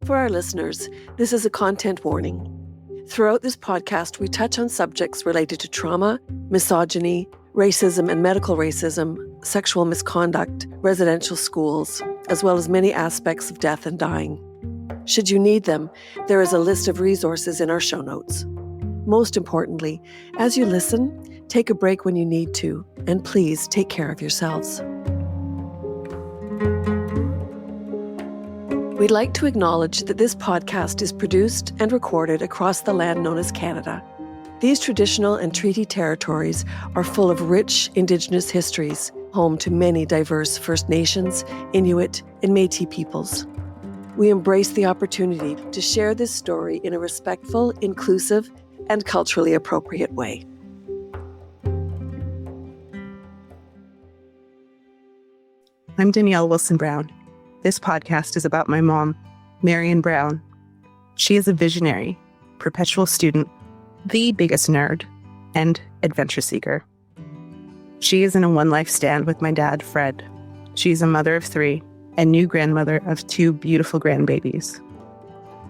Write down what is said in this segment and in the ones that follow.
For our listeners, this is a content warning. Throughout this podcast, we touch on subjects related to trauma, misogyny, racism and medical racism, sexual misconduct, residential schools, as well as many aspects of death and dying. Should you need them, there is a list of resources in our show notes. Most importantly, as you listen, take a break when you need to, and please take care of yourselves. We'd like to acknowledge that this podcast is produced and recorded across the land known as Canada. These traditional and treaty territories are full of rich Indigenous histories, home to many diverse First Nations, Inuit, and MAiD peoples. We embrace the opportunity to share this story in a respectful, inclusive, and culturally appropriate way. I'm Danielle Wilson-Brown. This podcast is about my mom, Marion Brown. She is a visionary, perpetual student, the biggest nerd, and adventure seeker. She is in a one-life stand with my dad, Fred. She's a mother of 3 and new grandmother of 2 beautiful grandbabies.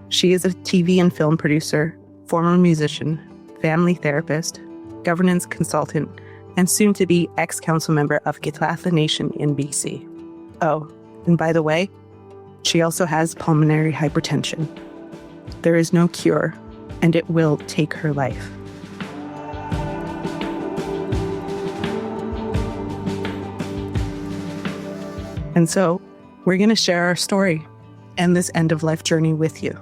She is a TV and film producer, former musician, family therapist, governance consultant, and soon-to-be ex-council member of Githatha Nation in BC. Oh, and by the way, she also has pulmonary hypertension. There is no cure, and it will take her life. And so, we're going to share our story and this end-of-life journey with you.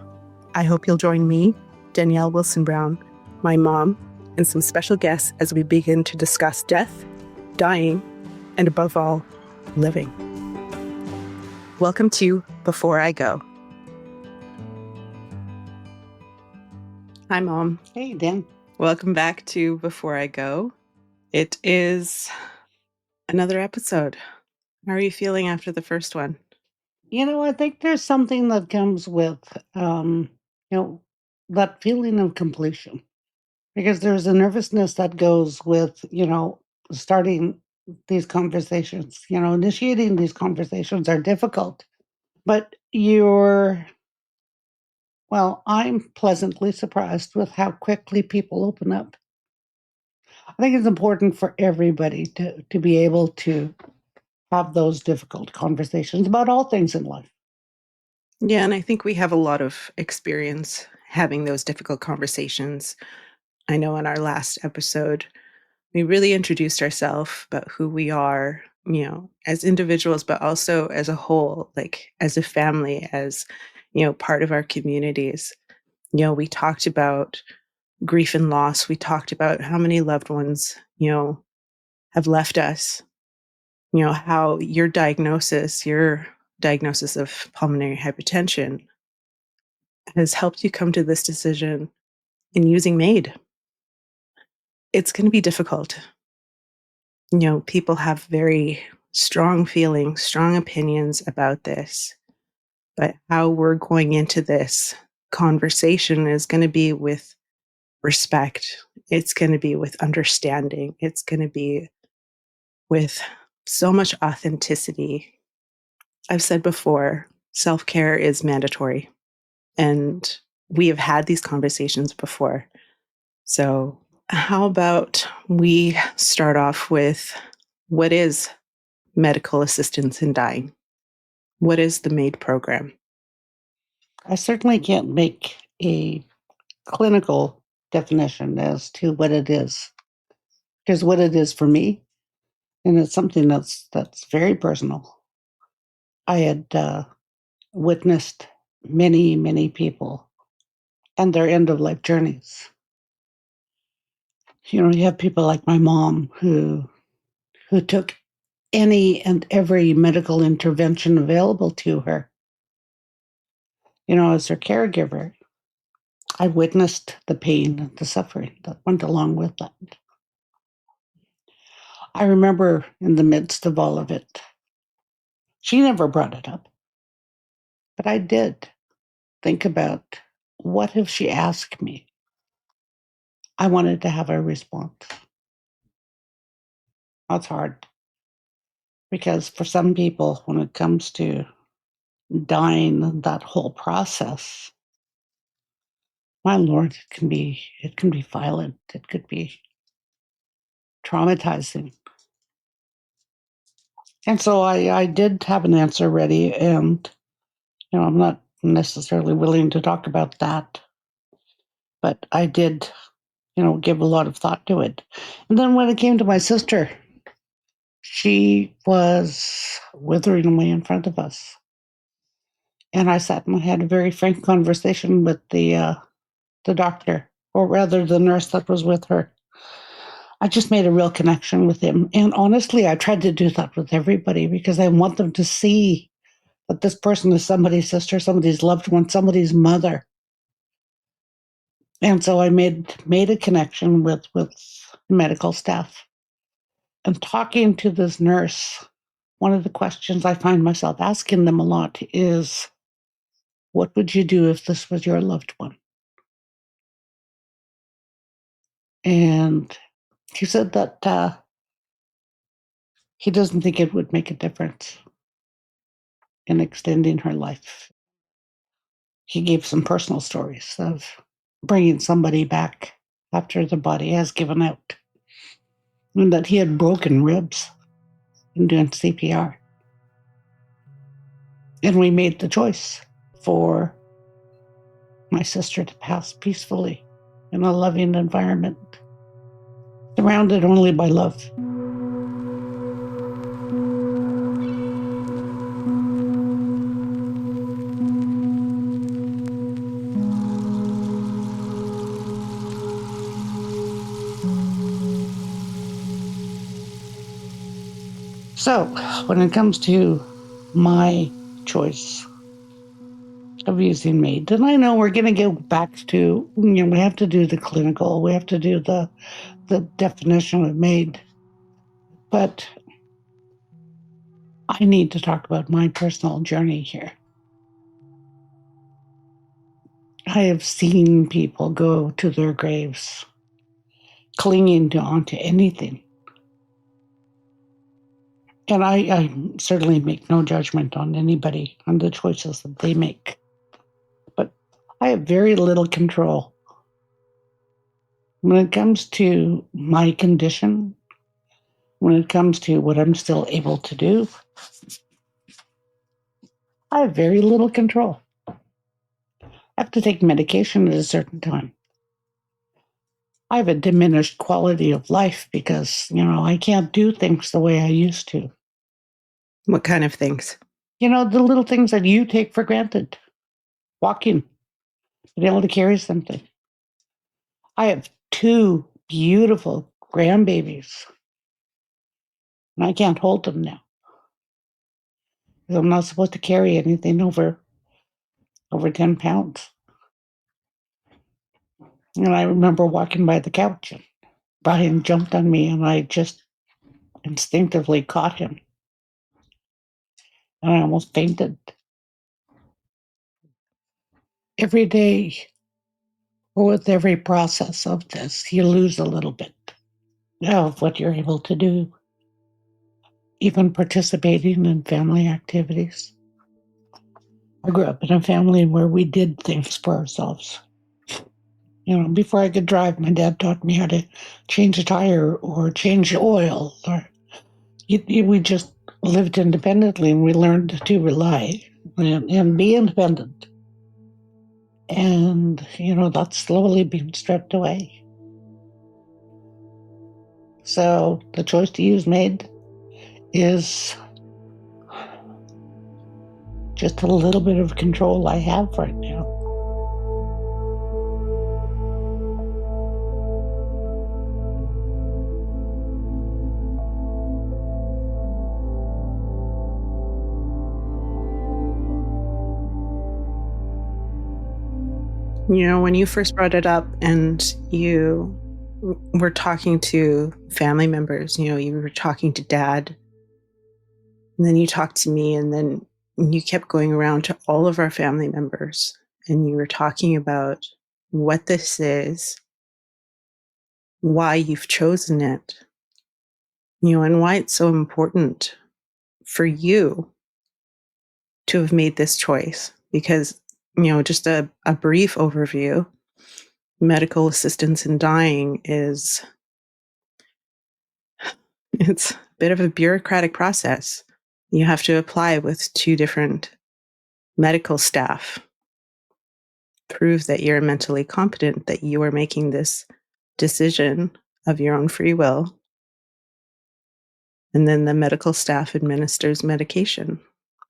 I hope you'll join me, Danielle Wilson-Brown, my mom, and some special guests as we begin to discuss death, dying, and above all, living. Welcome to Before I Go. Hi, Mom. Hey, Dan. Welcome back to Before I Go. It is another episode. How are you feeling after the first one? I think there's something that comes with, that feeling of completion. Because there's a nervousness that goes with, starting these conversations. Initiating these conversations are difficult. But I'm pleasantly surprised with how quickly people open up. I think it's important for everybody to be able to have those difficult conversations about all things in life. Yeah, and I think we have a lot of experience having those difficult conversations. I know in our last episode, we really introduced ourselves about who we are, as individuals, but also as a whole, like as a family, as, part of our communities. We talked about grief and loss. We talked about how many loved ones, have left us, how your diagnosis of pulmonary hypertension has helped you come to this decision in using MAiD. It's going to be difficult. People have very strong feelings, strong opinions about this, but how we're going into this conversation is going to be with respect. It's going to be with understanding. It's going to be with so much authenticity. I've said before, self-care is mandatory, and we have had these conversations before. So how about we start off with what is medical assistance in dying? What is the MAiD program? I certainly can't make a clinical definition as to what it is. Because what it is for me, and it's something that's very personal. I had witnessed many, many people and their end-of-life journeys. You have people like my mom who took any and every medical intervention available to her. As her caregiver, I witnessed the pain and the suffering that went along with that. I remember in the midst of all of it, she never brought it up, but I did think about, what if she asked me? I wanted to have a response. That's hard, because for some people, when it comes to dying, that whole process, my Lord, it can be violent. It could be traumatizing. And so I did have an answer ready, and I'm not necessarily willing to talk about that, but I did, give a lot of thought to it. And then when it came to my sister, she was withering away in front of us. And I sat and I had a very frank conversation with the doctor, or rather the nurse that was with her. I just made a real connection with him. And honestly, I tried to do that with everybody because I want them to see that this person is somebody's sister, somebody's loved one, somebody's mother. And so I made a connection with medical staff. And talking to this nurse, one of the questions I find myself asking them a lot is, what would you do if this was your loved one? And he said that he doesn't think it would make a difference in extending her life. He gave some personal stories of bringing somebody back after the body has given out, and that he had broken ribs in doing CPR. And we made the choice for my sister to pass peacefully in a loving environment, surrounded only by love. So, when it comes to my choice of using MAiD, and I know we're going to go back to, we have to do the clinical, we have to do the definition of MAiD, but I need to talk about my personal journey here. I have seen people go to their graves clinging onto anything. And I certainly make no judgment on anybody, on the choices that they make. But I have very little control. When it comes to my condition, when it comes to what I'm still able to do, I have very little control. I have to take medication at a certain time. I have a diminished quality of life because, I can't do things the way I used to. What kind of things? The little things that you take for granted. Walking, being able to carry something. I have 2 beautiful grandbabies, and I can't hold them now. I'm not supposed to carry anything over 10 pounds. And I remember walking by the couch and Brian jumped on me and I just instinctively caught him. And I almost fainted. Every day, or with every process of this, you lose a little bit of what you're able to do, even participating in family activities. I grew up in a family where we did things for ourselves. Before I could drive, my dad taught me how to change a tire or change oil. Or we just lived independently, and we learned to rely and be independent. And, that's slowly being stripped away. So the choice to use MAiD is just a little bit of control I have right now. When you first brought it up and you were talking to family members, you were talking to Dad, and then you talked to me, and then you kept going around to all of our family members, and you were talking about what this is, why you've chosen it, and why it's so important for you to have made this choice because, just a brief overview, medical assistance in dying it's a bit of a bureaucratic process. You have to apply with 2 different medical staff, prove that you're mentally competent, that you are making this decision of your own free will. And then the medical staff administers medication,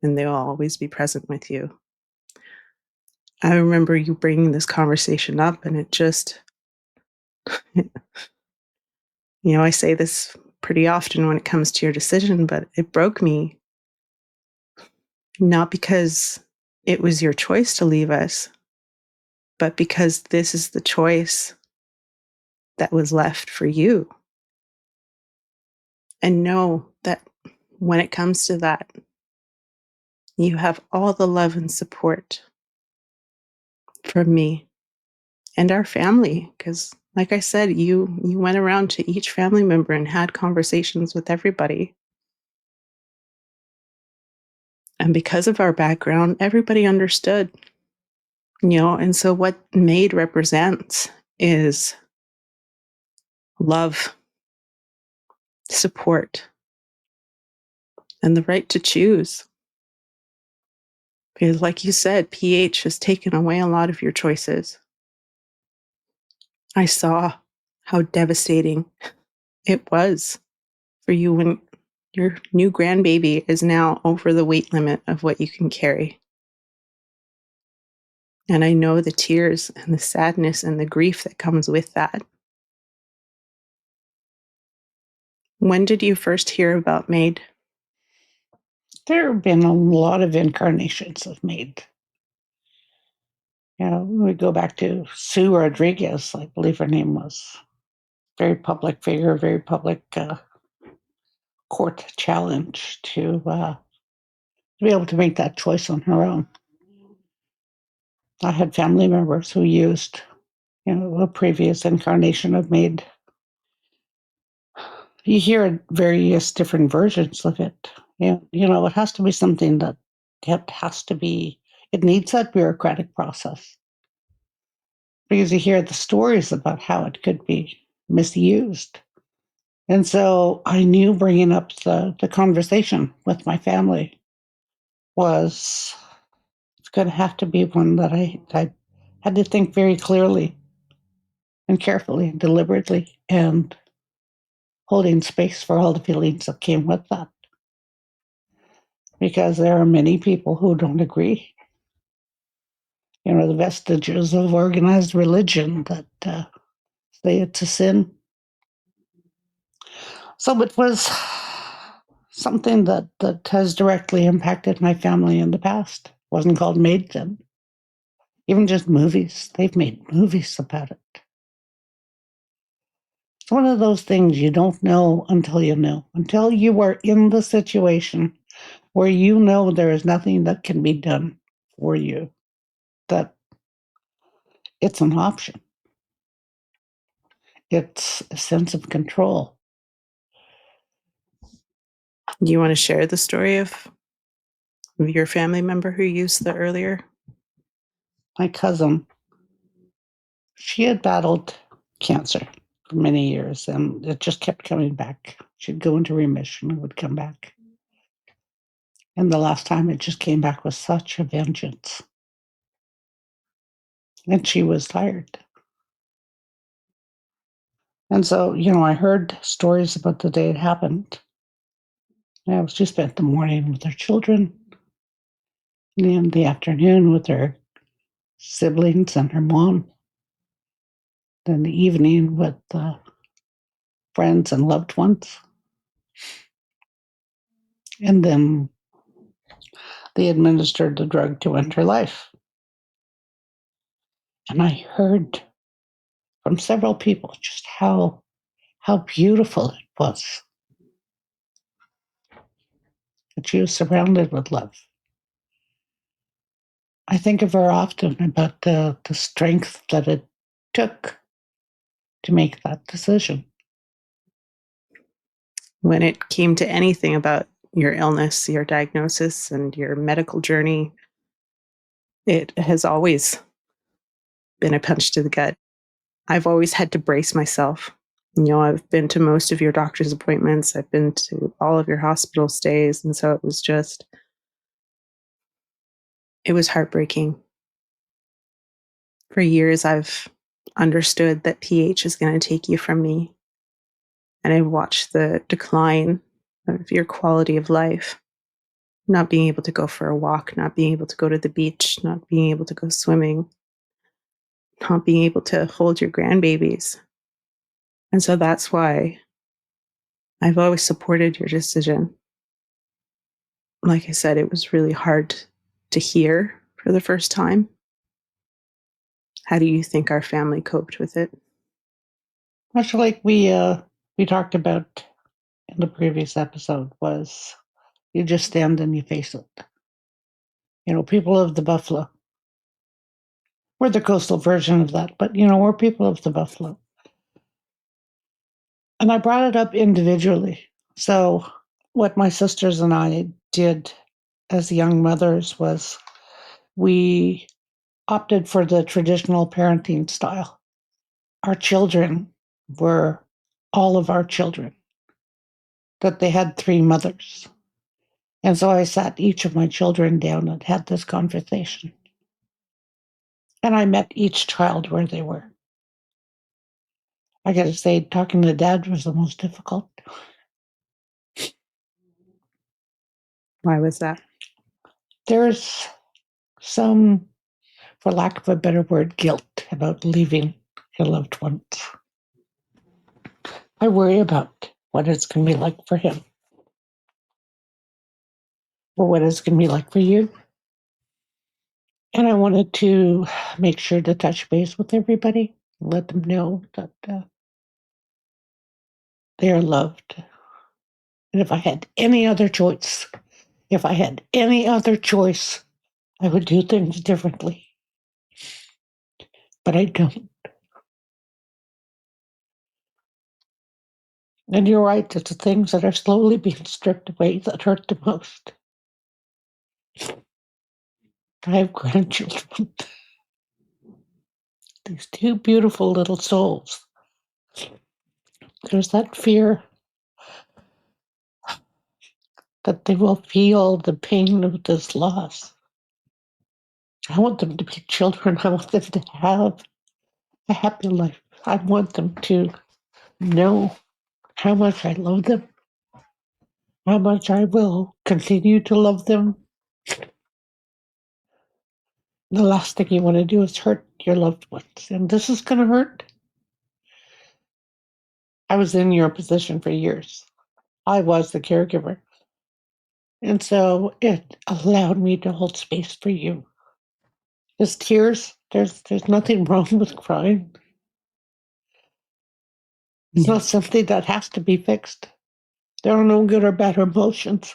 and they will always be present with you. I remember you bringing this conversation up, and it just, I say this pretty often when it comes to your decision, but it broke me. Not because it was your choice to leave us, but because this is the choice that was left for you. And know that when it comes to that, you have all the love and support from me and our family. Because, like I said, you went around to each family member and had conversations with everybody. And because of our background, everybody understood. And so what MAiD represents is love, support, and the right to choose. Because, like you said, pH has taken away a lot of your choices. I saw how devastating it was for you when your new grandbaby is now over the weight limit of what you can carry. And I know the tears and the sadness and the grief that comes with that. When did you first hear about MAiD? There have been a lot of incarnations of MAiD. We go back to Sue Rodriguez, I believe her name was. Very public figure, very public court challenge to be able to make that choice on her own. I had family members who used, a previous incarnation of MAiD. You hear various different versions of it. It has to be something that it needs that bureaucratic process. Because you hear the stories about how it could be misused. And so I knew bringing up the conversation with my family was it's going to have to be one that I had to think very clearly and carefully and deliberately and holding space for all the feelings that came with that. Because there are many people who don't agree. The vestiges of organized religion that say it's a sin. So it was something that has directly impacted my family in the past. It wasn't called MAiD then. Even just movies. They've made movies about it. It's one of those things you don't know until you know. Until you are in the situation where you know there is nothing that can be done for you, that it's an option. It's a sense of control. Do you want to share the story of your family member who used the earlier? My cousin, she had battled cancer for many years, and it just kept coming back. She'd go into remission and would come back. And the last time it just came back with such a vengeance. And she was tired. And so, I heard stories about the day it happened. She spent the morning with her children, and the afternoon with her siblings and her mom, then the evening with friends and loved ones. And then they administered the drug to end her life. And I heard from several people just how beautiful it was that she was surrounded with love. I think of her often about the strength that it took to make that decision. When it came to anything about your illness, your diagnosis, and your medical journey, it has always been a punch to the gut. I've always had to brace myself. I've been to most of your doctor's appointments. I've been to all of your hospital stays. And so it was heartbreaking. For years, I've understood that pH is going to take you from me. And I've watched the decline of your quality of life. Not being able to go for a walk, not being able to go to the beach, not being able to go swimming, not being able to hold your grandbabies. And so that's why I've always supported your decision. Like I said, it was really hard to hear for the first time. How do you think our family coped with it? Much like we talked about in the previous episode, was you just stand and you face it. People of the Buffalo. We're the coastal version of that, but we're people of the Buffalo. And I brought it up individually. So what my sisters and I did as young mothers was we opted for the traditional parenting style. Our children were all of our children, that they had 3 mothers. And so I sat each of my children down and had this conversation. And I met each child where they were. I got to say, talking to Dad was the most difficult. Why was that? There's some, for lack of a better word, guilt about leaving your loved ones. I worry about what it's going to be like for him, or what it's going to be like for you. And I wanted to make sure to touch base with everybody, let them know that they are loved. And if I had any other choice, I would do things differently. But I don't. And you're right, it's the things that are slowly being stripped away that hurt the most. I have grandchildren, these 2 beautiful little souls. There's that fear that they will feel the pain of this loss. I want them to be children. I want them to have a happy life. I want them to know how much I love them, how much I will continue to love them. The last thing you want to do is hurt your loved ones, and this is going to hurt. I was in your position for years. I was the caregiver. And so it allowed me to hold space for you. There's tears. There's nothing wrong with crying. It's not something that has to be fixed. There are no good or bad emotions.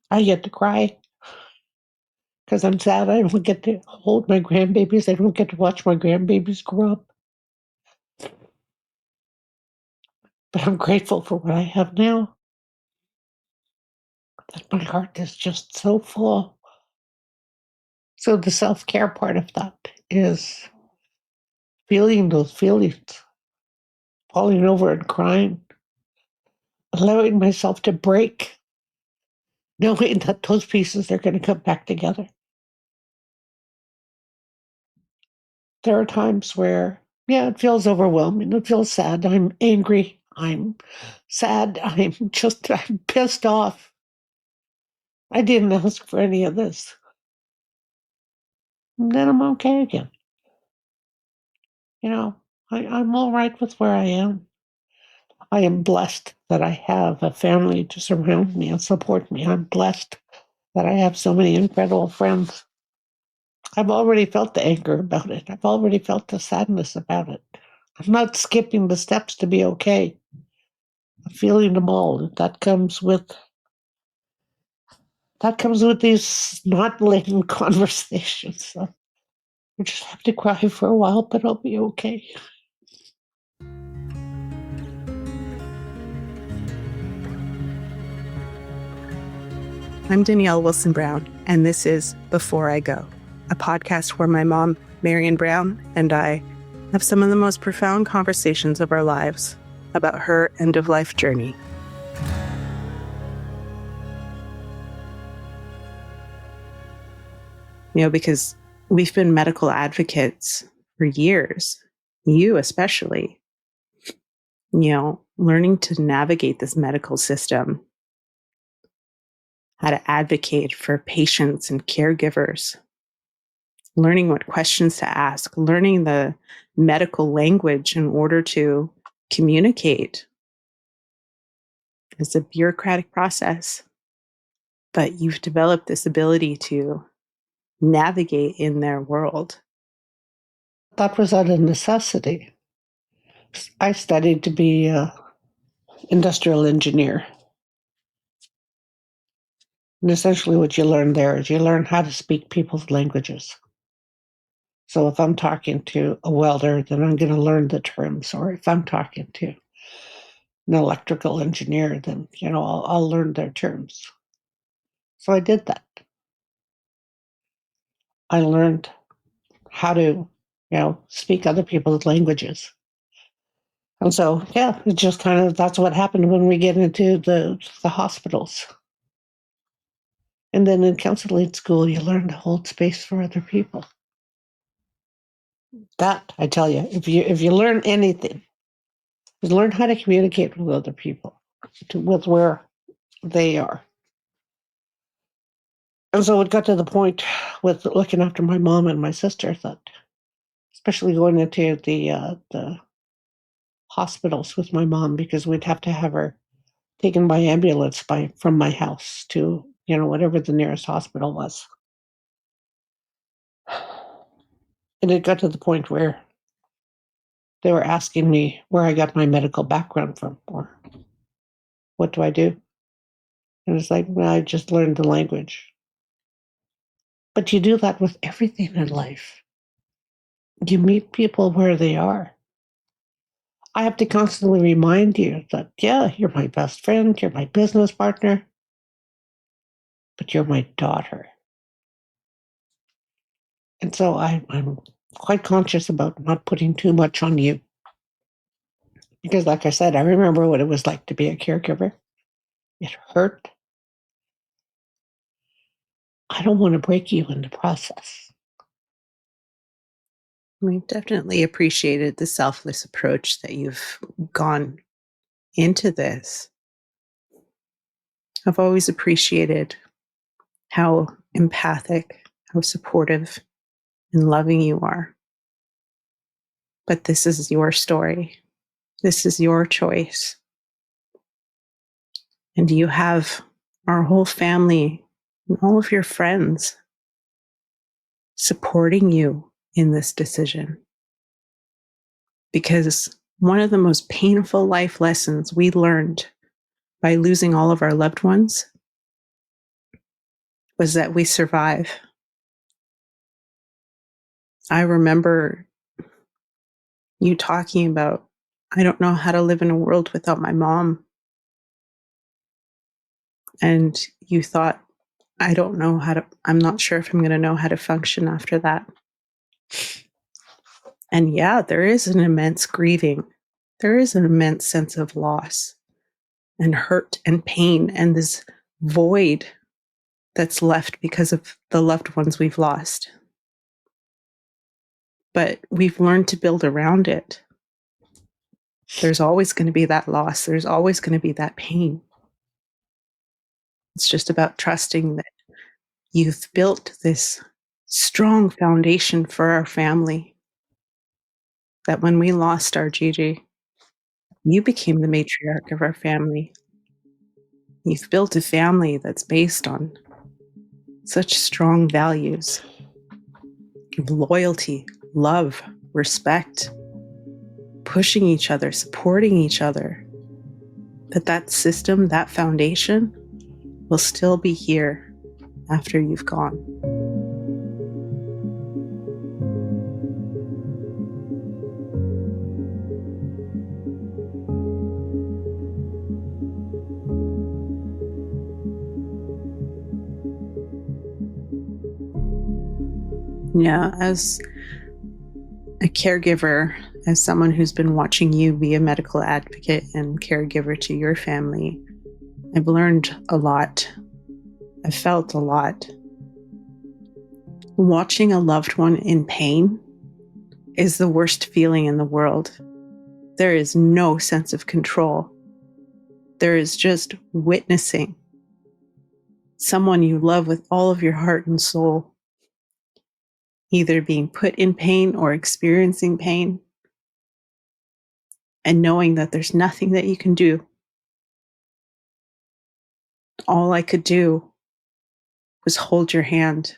I get to cry because I'm sad. I don't get to hold my grandbabies. I don't get to watch my grandbabies grow up. But I'm grateful for what I have now. That my heart is just so full. So the self-care part of that is feeling those feelings, falling over and crying, allowing myself to break, knowing that those pieces are going to come back together. There are times where, it feels overwhelming. It feels sad. I'm angry. I'm sad. I'm pissed off. I didn't ask for any of this. And then I'm okay again. I'm all right with where I am. I am blessed that I have a family to surround me and support me. I'm blessed that I have so many incredible friends. I've already felt the anger about it. I've already felt the sadness about it. I'm not skipping the steps to be okay. I'm feeling them all. That comes with these not laden conversations. So I just have to cry for a while, but I'll be okay. I'm Danielle Wilson Brown, and this is Before I Go, a podcast where my mom, Marion Brown, and I have some of the most profound conversations of our lives about her end-of-life journey. Because we've been medical advocates for years, you especially, learning to navigate this medical system, how to advocate for patients and caregivers, learning what questions to ask, learning the medical language in order to communicate. It's a bureaucratic process, but you've developed this ability to navigate in their world. That was out of necessity. I studied to be an industrial engineer. And essentially what you learn there is you learn how to speak people's languages. So if I'm talking to a welder, then I'm going to learn the terms. Or if I'm talking to an electrical engineer, then, I'll learn their terms. So I did that. I learned how to, speak other people's languages. And so, it just that's what happened when we get into the hospitals. And then in counseling school, you learn to hold space for other people. That, I tell you, if you learn anything, is learn how to communicate with other people, with where they are. And so it got to the point with looking after my mom and my sister that, especially going into the hospitals with my mom, because we'd have to have her taken by ambulance from my house to, whatever the nearest hospital was. And it got to the point where they were asking me where I got my medical background from, or what do I do? And it's like, well, I just learned the language. But you do that with everything in life. You meet people where they are. I have to constantly remind you that, you're my best friend, you're my business partner, but you're my daughter. And so I'm quite conscious about not putting too much on you. Because like I said, I remember what it was like to be a caregiver. It hurt. I don't want to break you in the process. We've definitely appreciated the selfless approach that you've gone into this. I've always appreciated how empathic, how supportive and loving you are. But this is your story. This is your choice. And you have our whole family and all of your friends supporting you in this decision. Because one of the most painful life lessons we learned by losing all of our loved ones was that we survive. I remember you talking about, I don't know how to live in a world without my mom. And you thought, I'm not sure if I'm going to know how to function after that. And there is an immense grieving. There is an immense sense of loss and hurt and pain and this void that's left because of the loved ones we've lost. But we've learned to build around it. There's always going to be that loss. There's always going to be that pain. It's just about trusting that you've built this strong foundation for our family, that when we lost our Gigi, you became the matriarch of our family. You've built a family that's based on such strong values of loyalty, love, respect, pushing each other, supporting each other, that system, that foundation will still be here after you've gone. Yeah, as a caregiver, as someone who's been watching you be a medical advocate and caregiver to your family, I've learned a lot. I've felt a lot. Watching a loved one in pain is the worst feeling in the world. There is no sense of control. There is just witnessing someone you love with all of your heart and soul either being put in pain or experiencing pain, and knowing that there's nothing that you can do. All I could do was hold your hand,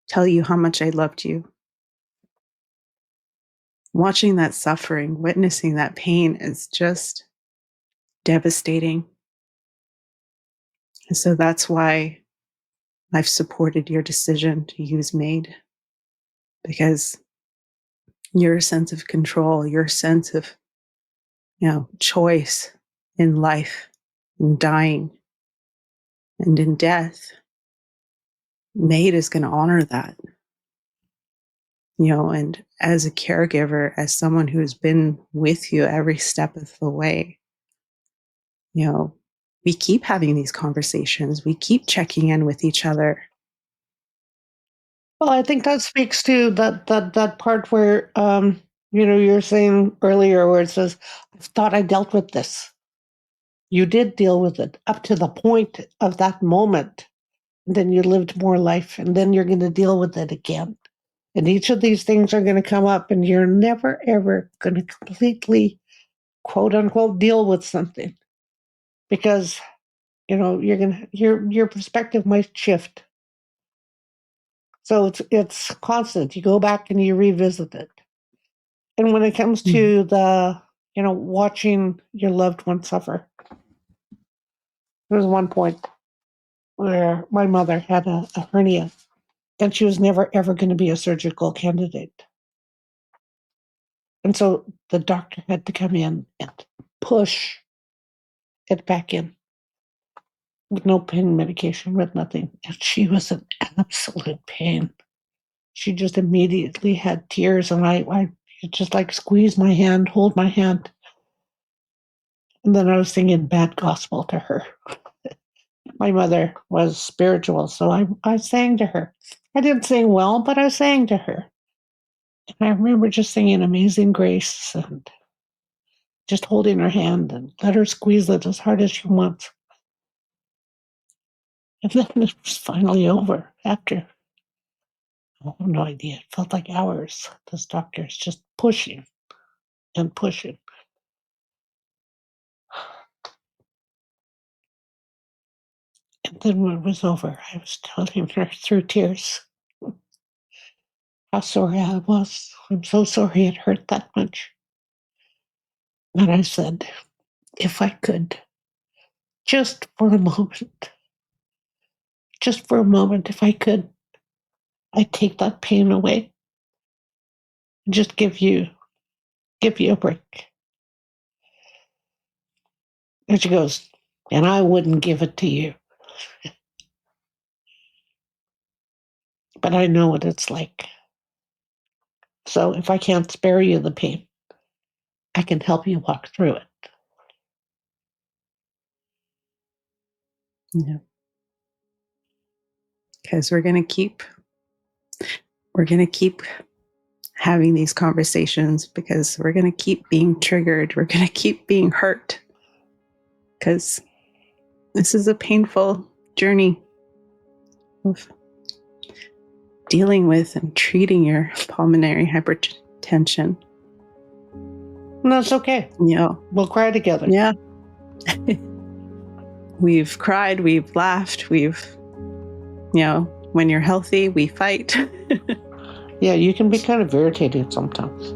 tell you how much I loved you. Watching that suffering, witnessing that pain is just devastating. And so that's why I've supported your decision to use MAiD, because your sense of control, your sense of, choice in life, in dying, and in death, MAiD is going to honor that. And as a caregiver, as someone who's been with you every step of the way, we keep having these conversations. We keep checking in with each other. Well, I think that speaks to that part where you're saying earlier where it says, "I thought I dealt with this." You did deal with it up to the point of that moment. And then you lived more life, and then you're going to deal with it again. And each of these things are going to come up, and you're never, ever going to completely, quote unquote, deal with something because, your perspective might shift. So it's constant. You go back and you revisit it. And when it comes to the, watching your loved one suffer, there was one point where my mother had a hernia, and she was never, ever going to be a surgical candidate. And so the doctor had to come in and push it back in with no pain medication, with nothing. And she was in absolute pain. She just immediately had tears, and I just like squeeze my hand, hold my hand. And then I was singing bad gospel to her. My mother was spiritual, so I sang to her. I didn't sing well, but I sang to her. And I remember just singing Amazing Grace and just holding her hand and let her squeeze it as hard as she wants. And then it was finally over after, I have no idea, it felt like hours. This doctor's just pushing and pushing. And then when it was over, I was telling her through tears how sorry I was. I'm so sorry it hurt that much. And I said, if I could, just for a moment, if I could, I'd take that pain away and just give you a break. And she goes, and I wouldn't give it to you. But I know what it's like. So if I can't spare you the pain, I can help you walk through it. Yeah. Because we're going to keep having these conversations, because we're going to keep being triggered. We're going to keep being hurt, because this is a painful journey of dealing with and treating your pulmonary hypertension. And that's okay. We'll cry together. Yeah. We've cried, we've laughed, when you're healthy, we fight. Yeah, you can be kind of irritating sometimes.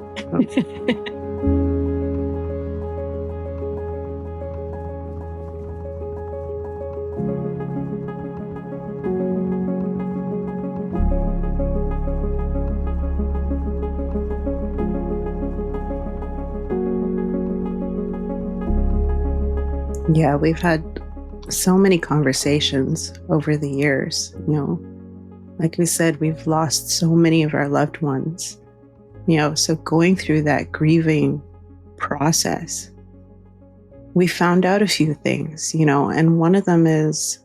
Yeah, we've had so many conversations over the years, Like we said, we've lost so many of our loved ones, so going through that grieving process, we found out a few things, and one of them is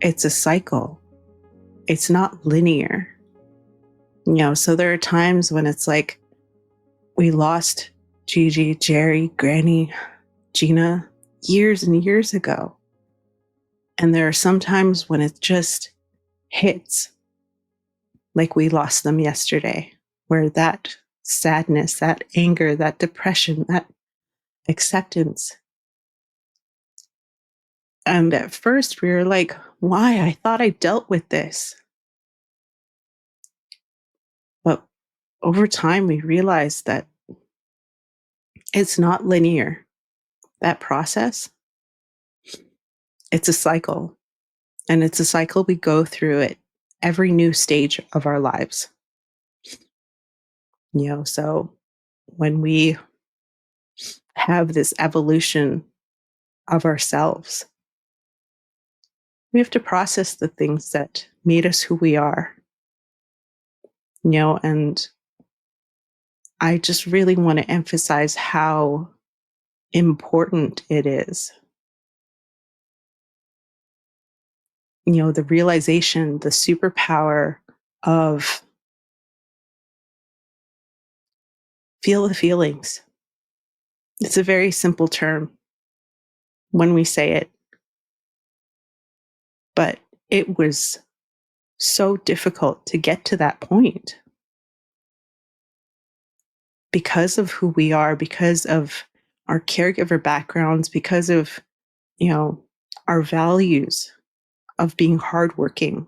it's a cycle. It's not linear. So there are times when it's like we lost Gigi, Jerry, Granny, Gina years and years ago. And there are some times when it just hits like we lost them yesterday, where that sadness, that anger, that depression, that acceptance. And at first we were like, why? I thought I dealt with this. But over time, we realized that it's not linear. That process, it's a cycle. And it's a cycle we go through at every new stage of our lives. So when we have this evolution of ourselves, we have to process the things that made us who we are. And I just really want to emphasize how important it is. The realization, the superpower of feel the feelings. It's a very simple term when we say it, but it was so difficult to get to that point because of who we are, because of our caregiver backgrounds, because of, our values of being hardworking.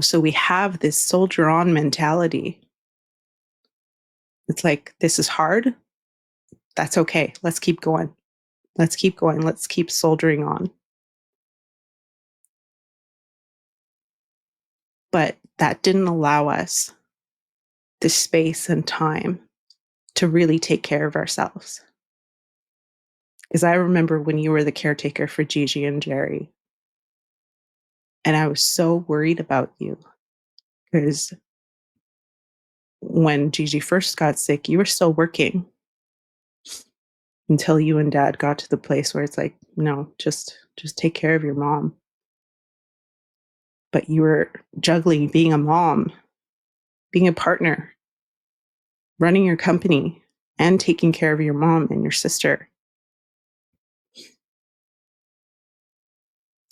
So we have this soldier on mentality. It's like, this is hard. That's okay. Let's keep going. Let's keep going. Let's keep soldiering on. But that didn't allow us the space and time to really take care of ourselves. Because I remember when you were the caretaker for Gigi and Jerry, and I was so worried about you because when Gigi first got sick, you were still working until you and Dad got to the place where it's like, no, just take care of your mom. But you were juggling being a mom, being a partner, running your company, and taking care of your mom and your sister.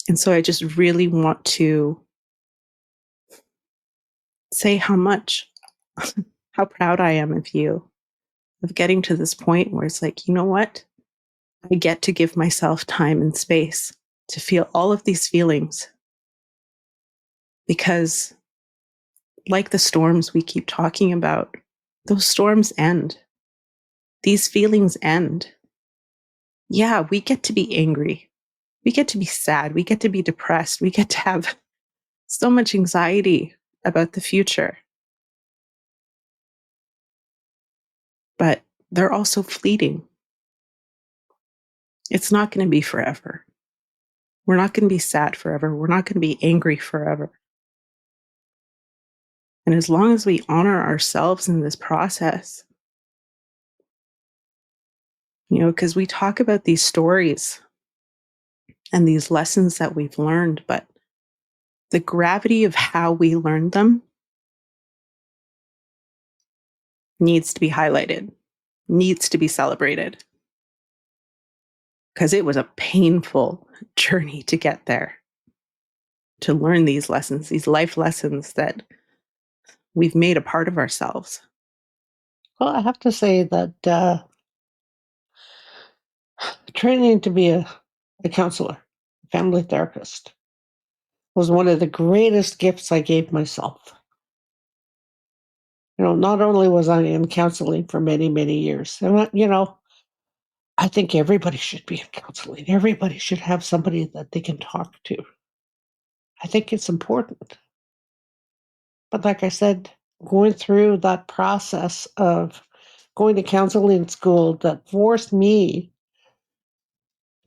And so I just really want to say how proud I am of you, of getting to this point where it's like, you know what? I get to give myself time and space to feel all of these feelings. Because, like the storms we keep talking about, those storms end. These feelings end. Yeah, we get to be angry. We get to be sad. We get to be depressed. We get to have so much anxiety about the future. But they're also fleeting. It's not going to be forever. We're not going to be sad forever. We're not going to be angry forever. And as long as we honor ourselves in this process, because we talk about these stories and these lessons that we've learned, but the gravity of how we learned them needs to be highlighted, needs to be celebrated. Because it was a painful journey to get there, to learn these lessons, these life lessons that we've made a part of ourselves. Well, I have to say that training to be a counselor, family therapist, was one of the greatest gifts I gave myself. Not only was I in counseling for many, many years, and I think everybody should be in counseling. Everybody should have somebody that they can talk to. I think it's important. But like I said, going through that process of going to counseling school that forced me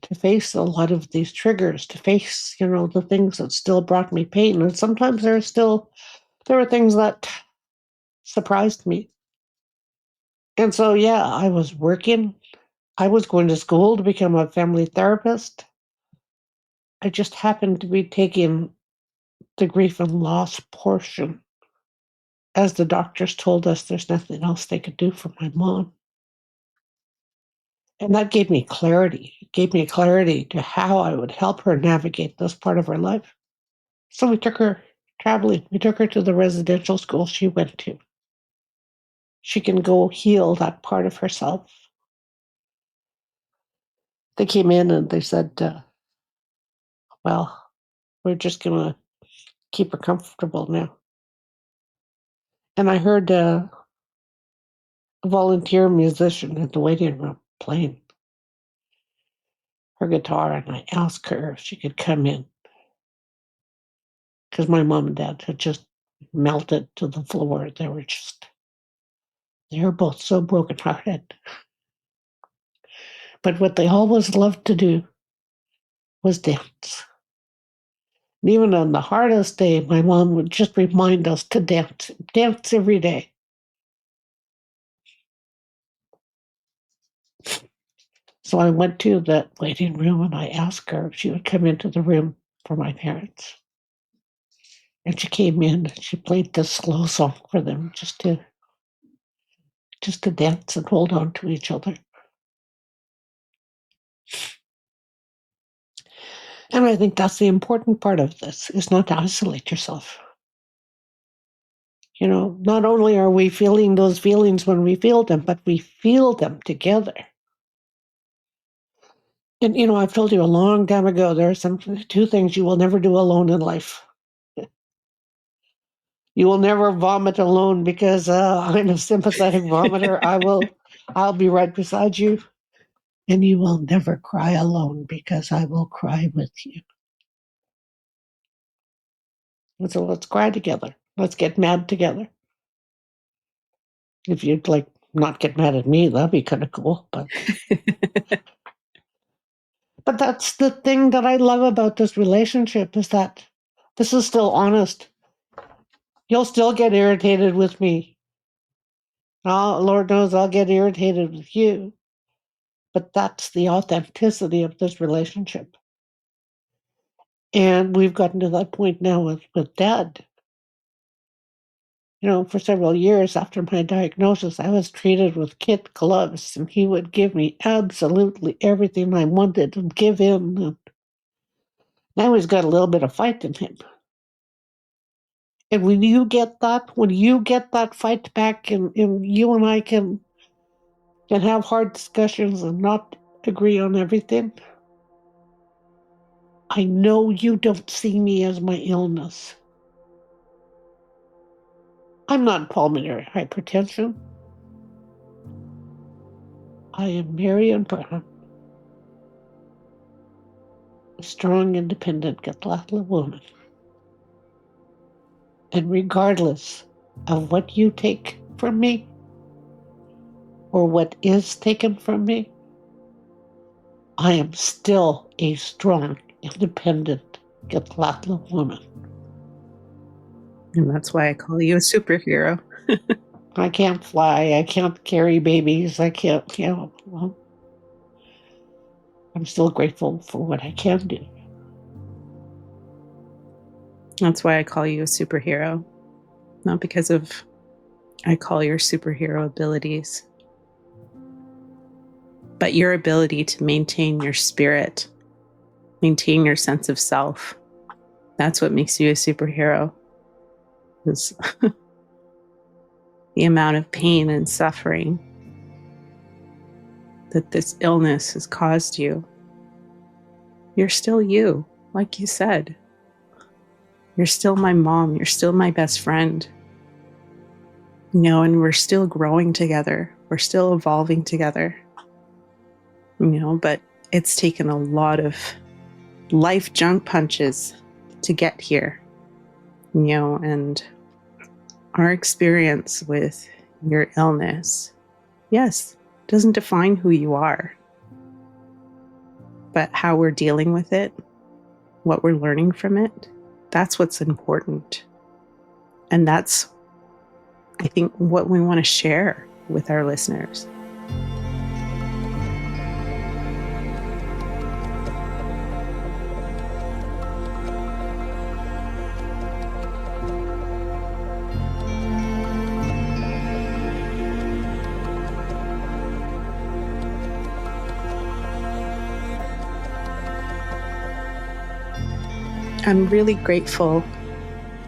to face a lot of these triggers, to face, the things that still brought me pain. And sometimes there were things that surprised me. And so, yeah, I was working. I was going to school to become a family therapist. I just happened to be taking the grief and loss portion, as the doctors told us there's nothing else they could do for my mom. And that gave me clarity. It gave me clarity to how I would help her navigate this part of her life. So we took her traveling. We took her to the residential school she went to. She can go heal that part of herself. They came in and they said, well, we're just going to keep her comfortable now. And I heard a volunteer musician in the waiting room playing her guitar, and I asked her if she could come in because my mom and dad had just melted to the floor. They were both so brokenhearted. But what they always loved to do was dance. And even on the hardest day, my mom would just remind us to dance every day. So I went to that waiting room and I asked her if she would come into the room for my parents. And she came in and she played this slow song for them just to dance and hold on to each other. And I think that's the important part of this, is not to isolate yourself. Not only are we feeling those feelings when we feel them, but we feel them together. And, I've told you a long time ago, there are two things you will never do alone in life. You will never vomit alone because I'm a sympathetic vomiter. I'll be right beside you. And you will never cry alone because I will cry with you. And so let's cry together. Let's get mad together. If you'd like not get mad at me, that'd be kind of cool. But that's the thing that I love about this relationship, is that this is still honest. You'll still get irritated with me. Oh, Lord knows I'll get irritated with you. But that's the authenticity of this relationship. And we've gotten to that point now with Dad. For several years after my diagnosis, I was treated with kid gloves, and he would give me absolutely everything I wanted and give in. And now he's got a little bit of fight in him. And when you get that fight back, and you and I can have hard discussions and not agree on everything, I know you don't see me as my illness. I'm not pulmonary hypertension. I am Marion Brown, a strong, independent Gatlatla woman. And regardless of what you take from me or what is taken from me, I am still a strong, independent Gatlatla woman. And that's why I call you a superhero. I can't fly. I can't carry babies. I can't, well, I'm still grateful for what I can do. That's why I call you a superhero. Not because of, I call your superhero abilities, but your ability to maintain your spirit, maintain your sense of self. That's what makes you a superhero. Is the amount of pain and suffering that this illness has caused you. You're still you, like you said. You're still my mom. You're still my best friend. And we're still growing together. We're still evolving together. But it's taken a lot of life junk punches to get here. And our experience with your illness, yes, doesn't define who you are. but how we're dealing with it, what we're learning from it, that's what's important. And that's, I think, what we want to share with our listeners. I'm really grateful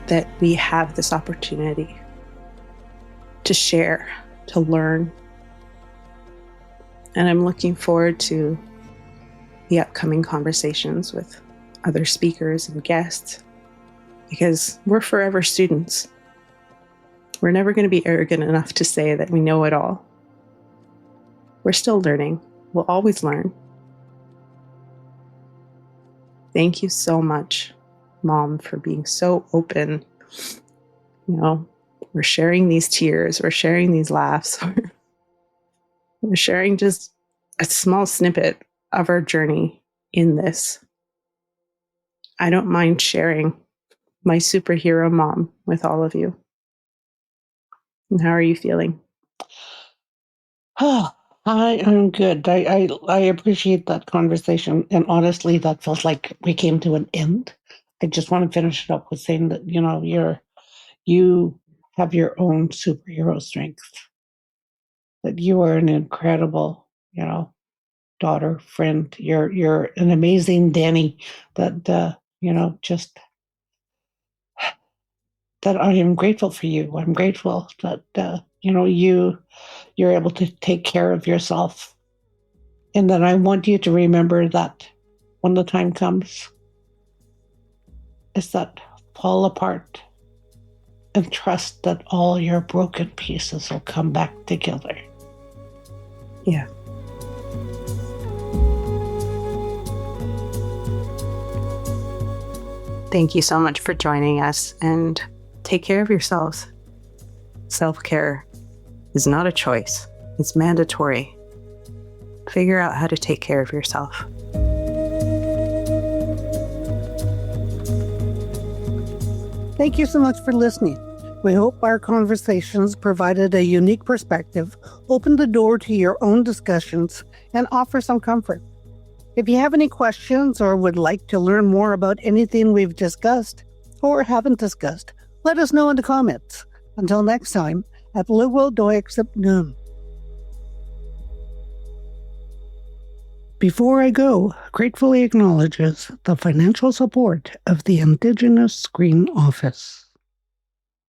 that we have this opportunity to share, to learn. And I'm looking forward to the upcoming conversations with other speakers and guests, because we're forever students. We're never going to be arrogant enough to say that we know it all. We're still learning. We'll always learn. Thank you so much, Mom, for being so open. We're sharing these tears, we're sharing these laughs, we're sharing just a small snippet of our journey in this. I don't mind sharing my superhero mom with all of you. And how are you feeling? I am good. I appreciate that conversation. And honestly, that felt like we came to an end. I just want to finish it up with saying that, you have your own superhero strength, that you are an incredible, daughter, friend. You're an amazing Dani that, just that I am grateful for you. I'm grateful that, you're able to take care of yourself. And then I want you to remember that when the time comes, is that fall apart and trust that all your broken pieces will come back together. Yeah. Thank you so much for joining us, and take care of yourselves. Self-care is not a choice. It's mandatory. Figure out how to take care of yourself. Thank you so much for listening. We hope our conversations provided a unique perspective, opened the door to your own discussions, and offer some comfort. If you have any questions or would like to learn more about anything we've discussed or haven't discussed, let us know in the comments. Until next time, at Live Well Do Accept None. Before I go, gratefully acknowledges the financial support of the Indigenous Screen Office.